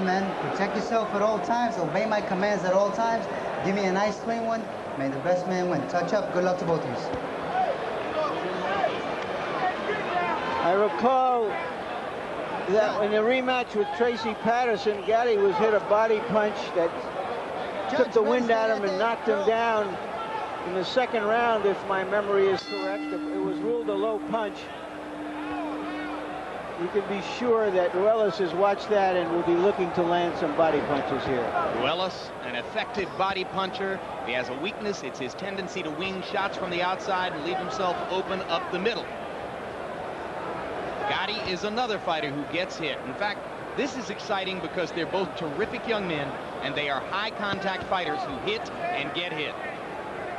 Listen, man, protect yourself at all times. Obey my commands at all times. Give me a nice clean one. May the best man win. Touch up. Good luck to both of you. I recall that in the rematch with Tracy Patterson, Gatti was hit a body punch that took the wind out of him and knocked him down in the second round, if my memory is correct. It was ruled a low punch. You can be sure that Ruelas has watched that and will be looking to land some body punches here. Ruelas, an effective body puncher. If he has a weakness, it's his tendency to wing shots from the outside and leave himself open up the middle. Gatti is another fighter who gets hit. In fact, this is exciting because they're both terrific young men, and they are high contact fighters who hit and get hit.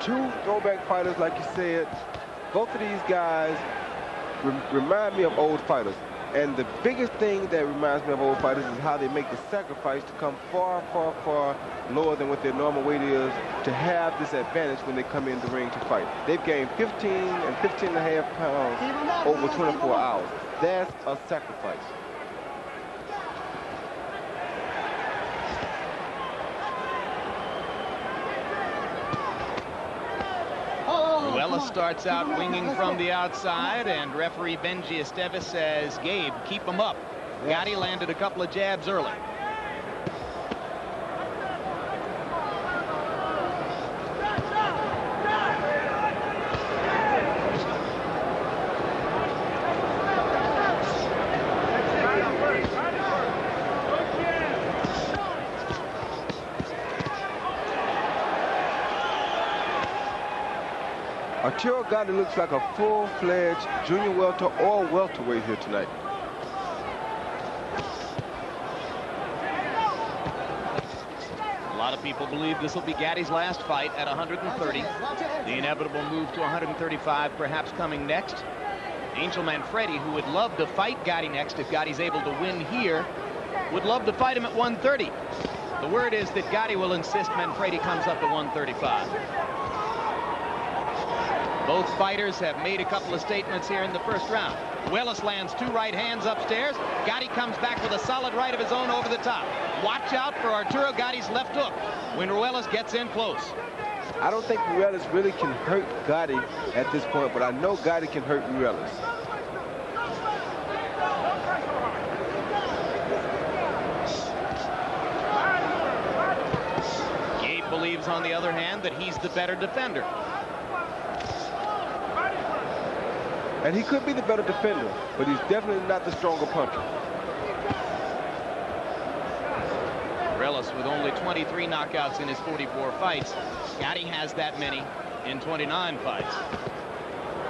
Two throwback fighters, like you said. Both of these guys remind me of old fighters. And the biggest thing that reminds me of old fighters is how they make the sacrifice to come far, far, far lower than what their normal weight is to have this advantage when they come in the ring to fight. They've gained 15 and 15 and a half pounds over 24 hours. That's a sacrifice. Ruelas starts out winging from the outside, and referee Benji Estevez says, Gabe, keep him up. Gatti landed a couple of jabs early. Arturo Gatti looks like a full-fledged junior welter or welterweight here tonight. A lot of people believe this will be Gatti's last fight at 130. The inevitable move to 135 perhaps coming next. Angel Manfredi, who would love to fight Gatti next if Gatti's able to win here, would love to fight him at 130. The word is that Gatti will insist Manfredi comes up to 135. Both fighters have made a couple of statements here in the first round. Ruelas lands two right hands upstairs. Gatti comes back with a solid right of his own over the top. Watch out for Arturo Gatti's left hook when Ruelas gets in close. I don't think Ruelas really can hurt Gatti at this point, but I know Gatti can hurt Ruelas. Gabe believes, on the other hand, that he's the better defender. And he could be the better defender, but he's definitely not the stronger puncher. Ruelas with only 23 knockouts in his 44 fights. Gatti has that many in 29 fights.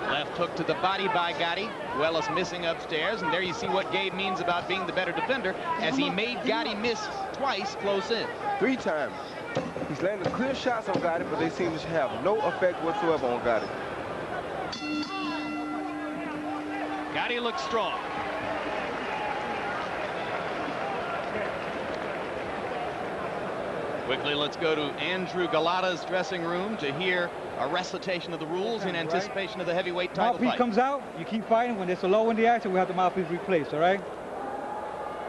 Left hook to the body by Gatti. Ruelas missing upstairs, and there you see what Gabe means about being the better defender, as he made Gatti miss twice close in. 3 times. He's landed clear shots on Gatti, but they seem to have no effect whatsoever on Gatti. Gatti looks strong. Quickly, let's go to Andrew Galata's dressing room to hear a recitation of the rules in anticipation of the heavyweight title mouthpiece fight. Comes out, you keep fighting. When there's a low in the action, we have the mouthpiece replaced, all right?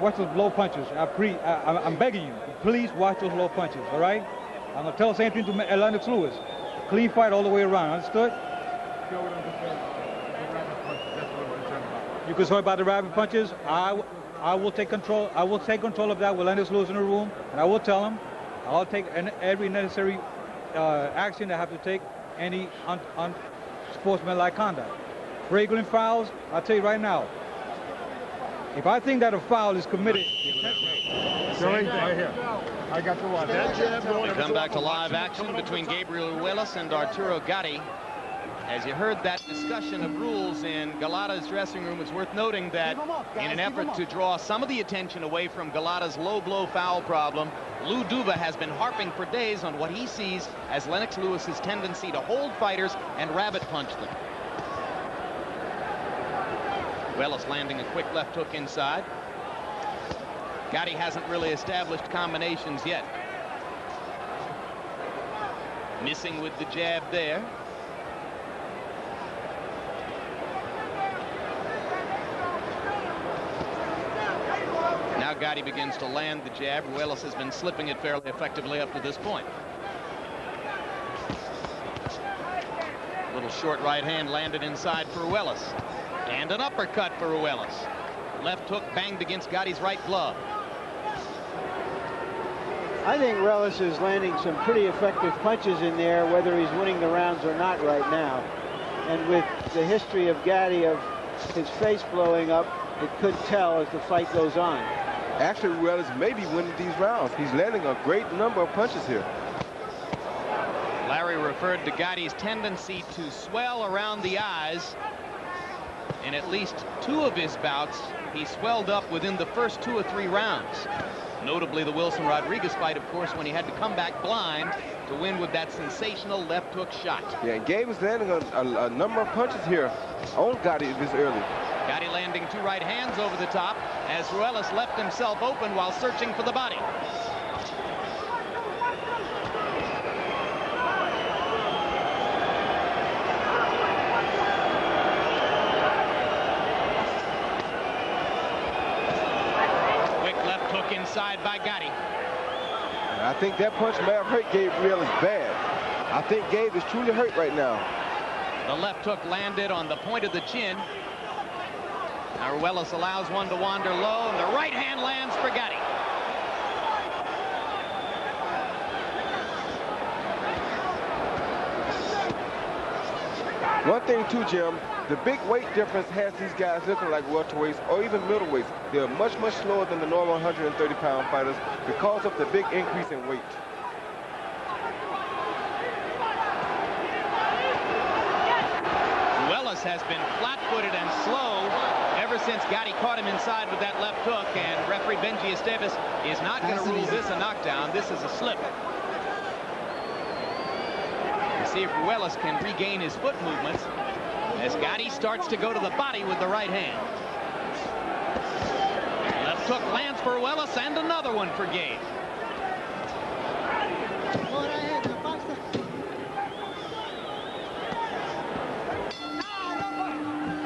Watch those low punches. I'm begging you, please watch those low punches, all right? I'm going to tell the same thing to Leonard Lewis. Clean fight all the way around, understood? You concerned about the rapid punches? I will take control. I will take control of that with Leonard Lewis in the room, and I will tell him I'll take every necessary action I have to take, any unsportsmanlike conduct. Flagrant fouls, I'll tell you right now, if I think that a foul is committed... Right here. I got the one. We come back to live action between Gabriel Ruelas and Arturo Gatti. As you heard that discussion of rules in Galata's dressing room, it's worth noting that in an effort to draw some of the attention away from Galata's low blow foul problem, Lou Duva has been harping for days on what he sees as Lennox Lewis's tendency to hold fighters and rabbit punch them. Ruelas landing a quick left hook inside. Gatti hasn't really established combinations yet. Missing with the jab there. Now Gatti begins to land the jab. Ruelas has been slipping it fairly effectively up to this point. Little short right hand landed inside for Ruelas. And an uppercut for Ruelas. Left hook banged against Gatti's right glove. I think Ruelas is landing some pretty effective punches in there, whether he's winning the rounds or not right now. And with the history of Gatti of his face blowing up, it could tell as the fight goes on. Actually, Ruelas may be winning these rounds. He's landing a great number of punches here. Larry referred to Gatti's tendency to swell around the eyes. In at least 2 of his bouts, he swelled up within the first 2 or 3 rounds. Notably the Wilson Rodriguez fight, of course, when he had to come back blind to win with that sensational left hook shot. Yeah, and Gabe is landing a number of punches here on Gatti this early. Gatti landing 2 right hands over the top as Ruelas left himself open while searching for the body. Inside by Gatti. I think that punch may have hurt Gabriel is bad. I think Gabe is truly hurt right now. The left hook landed on the point of the chin. Now Ruelas allows one to wander low, and the right hand lands for Gatti. One thing too, Jim, the big weight difference has these guys looking like welterweights or even middleweights. They're much slower than the normal 130-pound fighters because of the big increase in weight. Ruelas has been flat-footed and slow ever since Gatti caught him inside with that left hook, and referee Benji Esteves is not going to rule this a knockdown. This is a slip. See if Ruelas can regain his foot movements as Gatti starts to go to the body with the right hand. Left hook lands for Ruelas, and another one for Gabe.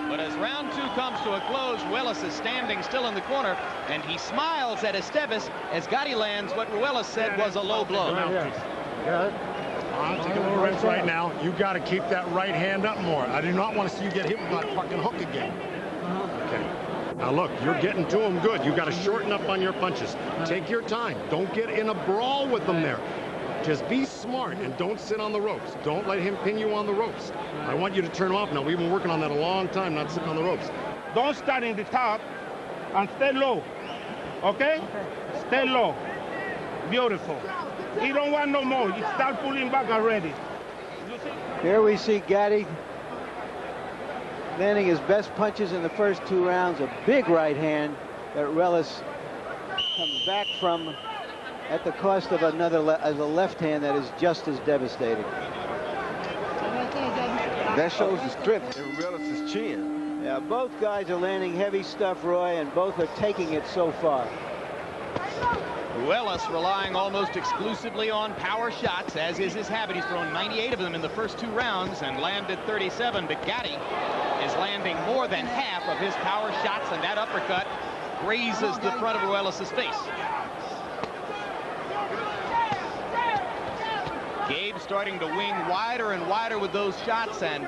But as round 2 comes to a close, Ruelas is standing still in the corner, and he smiles at Esteves as Gatti lands what Ruelas said was a low blow. I'm taking a little rinse right now. You got to keep that right hand up more. I do not want to see you get hit with that fucking hook again. Okay. Now look, you're getting to him good. You got to shorten up on your punches. Take your time. Don't get in a brawl with them there. Just be smart and don't sit on the ropes. Don't let him pin you on the ropes. I want you to turn off now. We've been working on that a long time, not sitting on the ropes. Don't start in the top and stay low. Okay? Stay low. Beautiful. He don't want no more. You start pulling back already. Here we see Gatti landing his best punches in the first 2 rounds. A big right hand that Ruelas comes back from at the cost of another a left hand that is just as devastating. That shows the strength in Ruelas' chin. Yeah, both guys are landing heavy stuff, Roy, and both are taking it so far. Ruelas relying almost exclusively on power shots, as is his habit. He's thrown 98 of them in the first 2 rounds and landed 37, but Gatti is landing more than half of his power shots, and that uppercut grazes the front of Ruelas' face. Gabe starting to wing wider and wider with those shots, and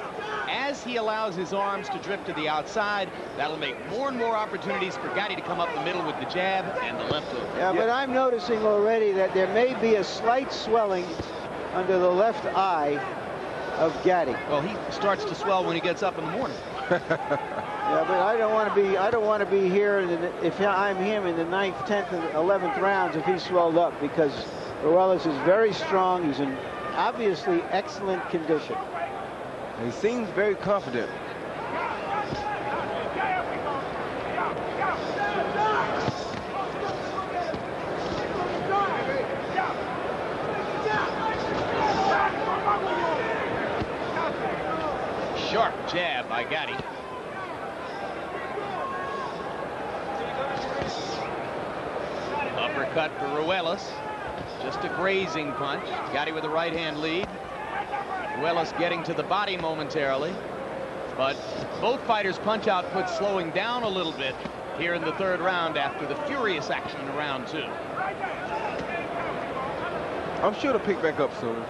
as he allows his arms to drift to the outside, that'll make more and more opportunities for Gatti to come up the middle with the jab and the left hook. Yeah, but I'm noticing already that there may be a slight swelling under the left eye of Gatti. Well, he starts to swell when he gets up in the morning. Yeah, but I don't want to be here if I'm him in the 9th, 10th, and 11th rounds if he's swelled up, because Ruelas is very strong. He's in obviously excellent condition. He seems very confident. Sharp jab by Gatti. Uppercut for Ruelas. Just a grazing punch. Gatti with the right hand lead. Ruelas getting to the body momentarily. But both fighters' punch output slowing down a little bit here in the third round after the furious action in round 2. I'm sure to pick back up soon.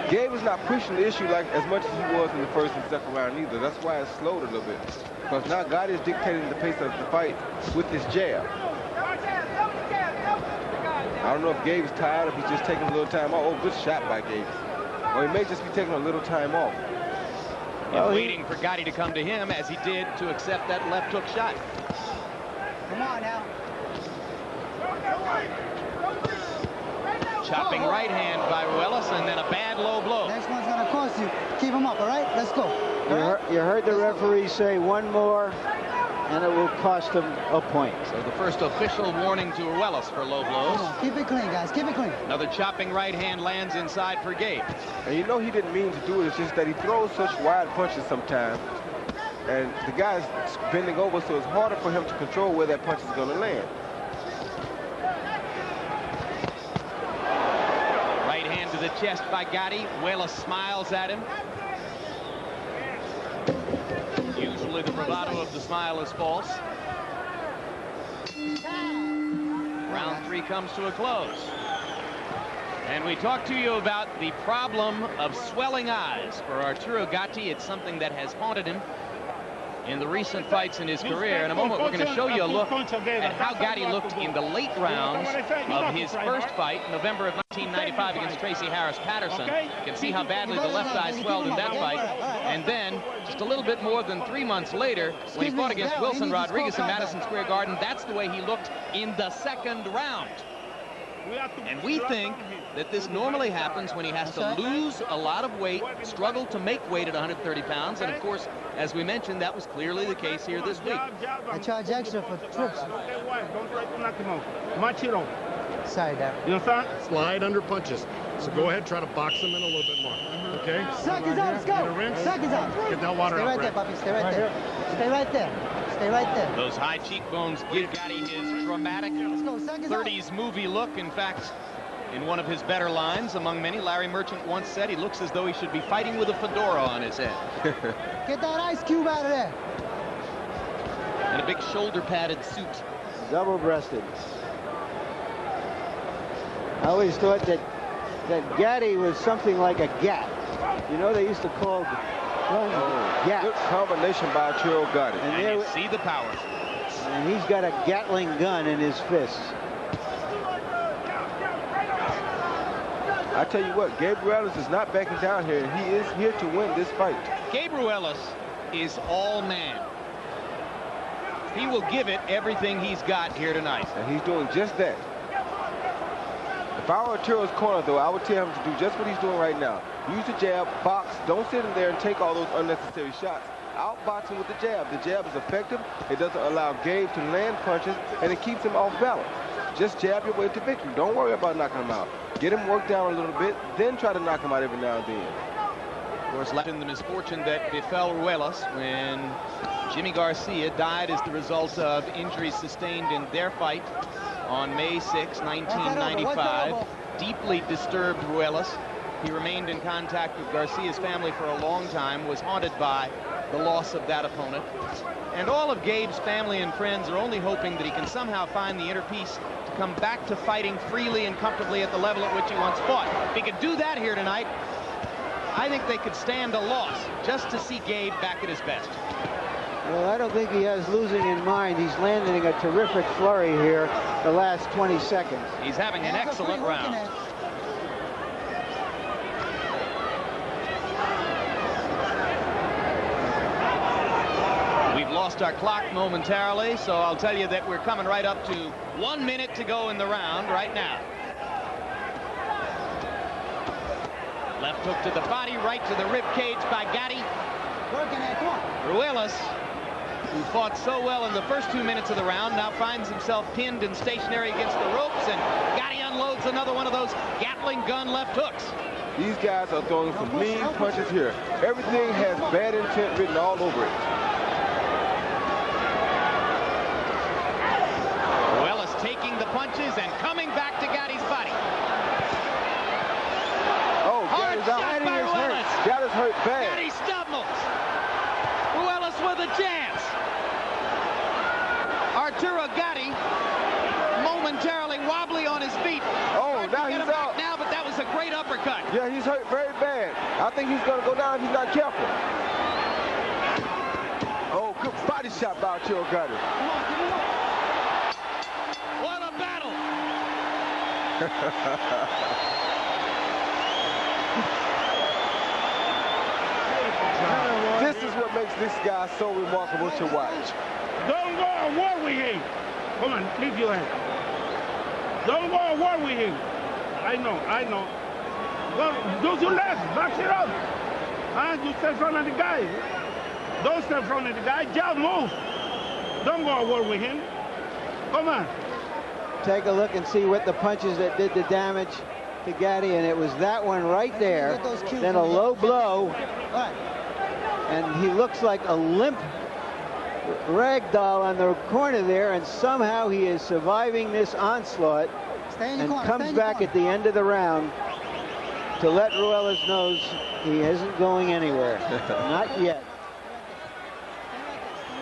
Gabe is not pushing the issue like as much as he was in the first and second round either. That's why it's slowed a little bit. Because now Gatti is dictating the pace of the fight with this jab. I don't know if Gabe's tired, if he's just taking a little time off. Oh, good shot by Gabe. Or he may just be taking a little time off. Well, waiting for Gatti to come to him as he did to accept that left hook shot. Come on now. Chopping right hand by Ruelas, and then a bad low blow. Next one's gonna cost you. Keep him up, all right? Let's go. You heard the referee say one more, and it will cost him a point. So the first official warning to Ruelas for low blows. Come on, keep it clean, guys. Keep it clean. Another chopping right hand lands inside for Gabe. And you know he didn't mean to do it. It's just that he throws such wide punches sometimes. And the guy's bending over, so it's harder for him to control where that punch is going to land. Right hand to the chest by Gatti. Ruelas smiles at him. Usually the bravado of the smile is false. Round 3 comes to a close. And we talked to you about the problem of swelling eyes for Arturo Gatti. It's something that has haunted him in the recent fights in his career. In a moment, we're going to show you a look at how Gatti looked in the late rounds of his first fight, November of 1995 against Tracy Harris Patterson. You can see how badly the left eye swelled in that fight. And then, just a little bit more than 3 months later, when he fought against Wilson Rodriguez in Madison Square Garden, that's the way he looked in the second round. And we think that this normally happens when he has to lose a lot of weight, struggle to make weight at 130 pounds. And of course, as we mentioned, that was clearly the case here this week. I charge extra for trips. Sorry, Dad. You understand? Slide under punches. So go ahead, try to box him in a little bit more. Okay? Seconds out, let's go. Seconds out. Get that water Stay out. right there, Papi. Stay right there. Stay right there. Stay right there. Those high cheekbones give Gatti his dramatic 30s movie look. In fact, in one of his better lines, among many, Larry Merchant once said he looks as though he should be fighting with a fedora on his head. Get that ice cube out of there. And a big shoulder-padded suit. Double-breasted. I always thought that Gatti was something like a gat. You know, they used to call gat. Good combination by Arturo Gatti. And you see the power. And he's got a Gatling gun in his fists. I tell you what, Gabriel Ruelas is not backing down here. He is here to win this fight. Gabriel Ruelas is all man. He will give it everything he's got here tonight. And he's doing just that. If I were Arturo's corner, though, I would tell him to do just what he's doing right now. Use the jab, box, don't sit in there and take all those unnecessary shots. Outbox him with the jab. The jab is effective. It doesn't allow Gabe to land punches, and it keeps him off balance. Just jab your way to victory. Don't worry about knocking him out. Get him worked down a little bit, then try to knock him out every now and then. Of course, left in the misfortune that befell Ruelas when Jimmy Garcia died as the result of injuries sustained in their fight on May 6, 1995. Deeply disturbed Ruelas. He remained in contact with Garcia's family for a long time, was haunted by the loss of that opponent. And all of Gabe's family and friends are only hoping that he can somehow find the inner peace to come back to fighting freely and comfortably at the level at which he once fought. If he could do that here tonight, I think they could stand a loss just to see Gabe back at his best. Well, I don't think he has losing in mind. He's landing a terrific flurry here the last 20 seconds. He's having an excellent round. We've lost our clock momentarily, so I'll tell you that we're coming right up to 1 minute to go in the round right now. Left hook to the body, right to the rib cage by Gatti. Ruelas, who fought so well in the first 2 minutes of the round, now finds himself pinned and stationary against the ropes, and Gatti unloads another one of those Gatling gun left hooks. These guys are throwing some mean punches here. Everything has bad intent written all over it. Ruelas taking the punches and coming back to Gatti's body. Yeah, he's hurt very bad. I think he's going to go down if he's not careful. Oh, good body shot by Arturo Gatti. What a battle! This is what makes this guy so remarkable to watch. Don't go to war with him. Come on, leave your hand. Don't go to war with him. I know. Go, do your left, back it up. You stay in front of the guy. Don't stay in front of the guy, just move. Don't go to war with him. Come on. Take a look and see what the punches that did the damage to Gatti, and it was that one right there, then a low blow, and he looks like a limp rag doll on the corner there, and somehow he is surviving this onslaught and comes back at the end of the round to let Ruelas knows he isn't going anywhere. Not yet.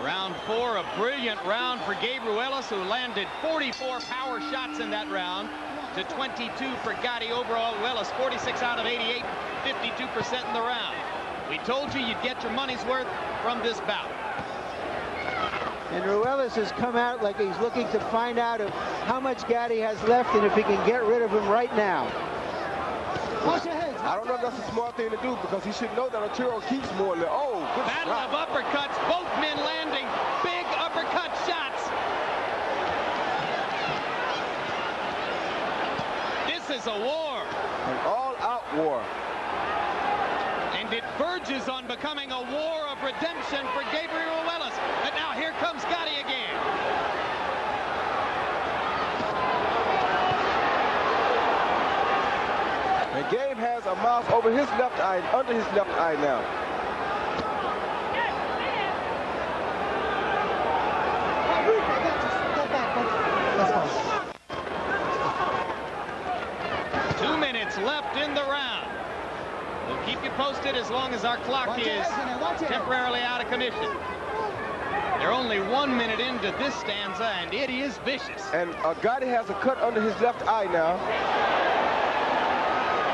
Round 4, a brilliant round for Gabriel Ruelas, who landed 44 power shots in that round to 22 for Gatti. Overall, Ruelas 46 out of 88, 52% in the round. We told you you'd get your money's worth from this bout. And Ruelas has come out like he's looking to find out how much Gatti has left and if he can get rid of him right now. I don't know if that's a smart thing to do because he should know that Arturo keeps more than, oh, good Battle shot. of uppercuts, both men landing big uppercut shots. This is a war. An all-out war. And it verges on becoming a war of redemption for Gabriel Ruelas. And now here comes Gatti again. And Gabe has a mouth over his left eye and under his left eye now. Two minutes left in the round. We'll keep you posted as long as our clock is temporarily out of commission. They're only 1 minute into this stanza, and it is vicious. And Gatti has a cut under his left eye now.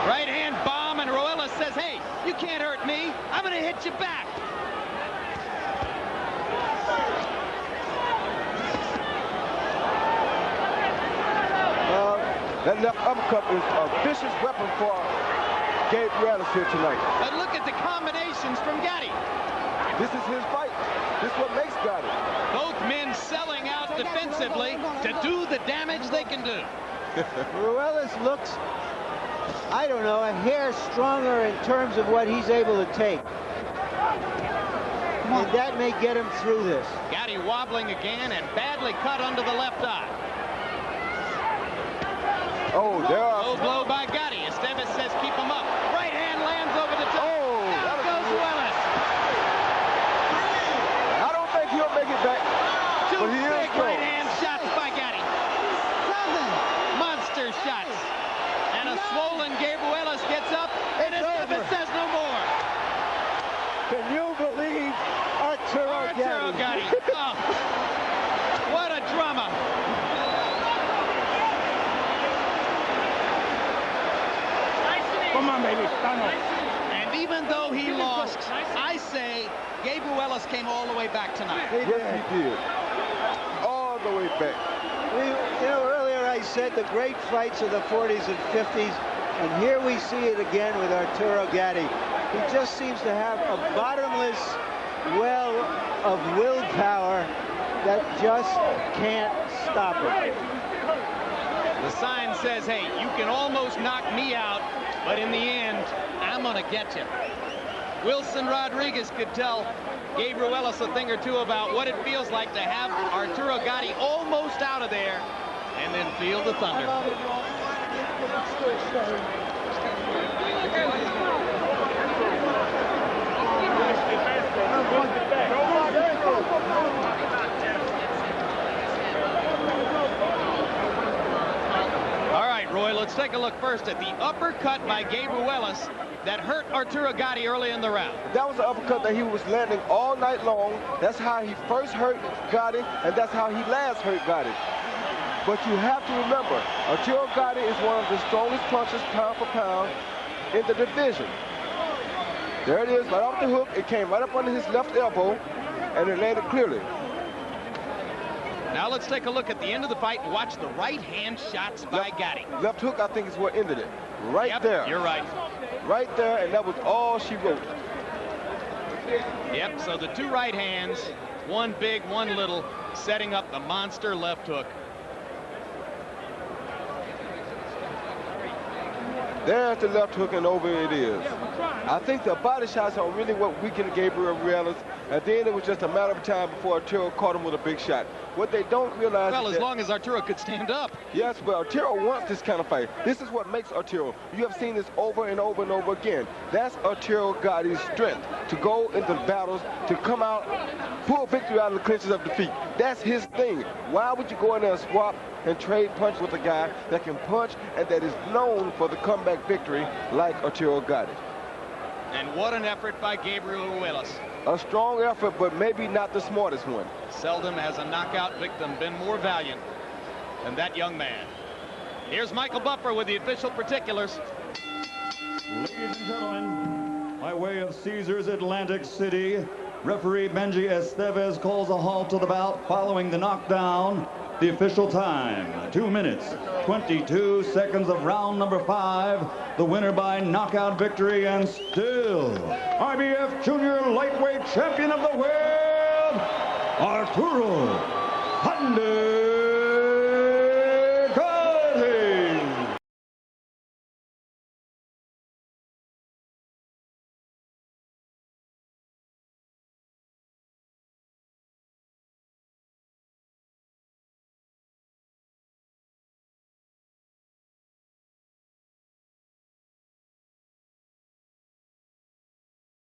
Right hand bomb, and Ruelas says, hey, you can't hurt me. I'm going to hit you back. Well, that left uppercut is a vicious weapon for Gabe Ruelas here tonight. But look at the combinations from Gatti. This is his fight. This is what makes Gatti. Both men selling out defensively to do the damage they can do. Ruelas looks, I don't know, a hair stronger in terms of what he's able to take. And that may get him through this. Gatti wobbling again and badly cut under the left eye. Oh, there are... Low blow by Gatti. Chavez says keep him up. Right hand lands over the top. Oh, down goes Ruelas. I don't think he'll make it back. Two but he is big strong. right hand shots by Gatti. Monster shots. And a swollen Gabriel Ruelas gets up, and Chavez says no more. Can you believe Arturo Gatti? Oh, what a drama. Come on, baby. Stand up. And even though he lost, I say Gabriel Ruelas came all the way back tonight. Yes, he did. All the way back. You know, earlier I said the great fights of the 40s and 50s, and here we see it again with Arturo Gatti. He just seems to have a bottomless well of willpower that just can't stop him. The sign says, hey, you can almost knock me out, but in the end, I'm going to get you. Wilson Rodriguez could tell Gabriel Ruelas a thing or two about what it feels like to have Arturo Gatti almost out of there and then feel the thunder. All right, Roy, let's take a look first at the uppercut by Gabriel Ruelas that hurt Arturo Gatti early in the round. That was an uppercut that he was landing all night long. That's how he first hurt Gatti, and that's how he last hurt Gatti. But you have to remember, Arturo Gatti is one of the strongest punchers pound for pound. in the division. There it is, right off the hook. It came right up under his left elbow, and it landed clearly. Now let's take a look at the end of the fight and watch the right hand shots by Gatti. Left hook, I think, is what ended it. Right there. You're right. Right there, and that was all she wrote. Yep, so the two right hands, one big, one little, setting up the monster left hook. There's the left hook, and over it is. I think the body shots are really what weakened Gabriel Ruelas, and then it was just a matter of time before Arturo caught him with a big shot. What they don't realize well, is as long as Arturo could stand up. Yes, but Arturo wants this kind of fight. This is what makes Arturo. You have seen this over and over and over again. That's Arturo Gatti's strength, to go into battles, to come out, pull victory out of the clinches of defeat. That's his thing. Why would you go in there and swap and trade punch with a guy that can punch and that is known for the comeback victory like Arturo Gatti? And what an effort by Gabriel Ruelas. A strong effort, but maybe not the smartest one. Seldom has a knockout victim been more valiant than that young man. Here's Michael Buffer with the official particulars. Ladies and gentlemen, by way of Caesars Atlantic City, referee Benji Estevez calls a halt to the bout following the knockdown. The official time, 2 minutes, 22 seconds of round number 5. The winner by knockout victory and still IBF Junior Lightweight Champion of the World, Arturo Gatti.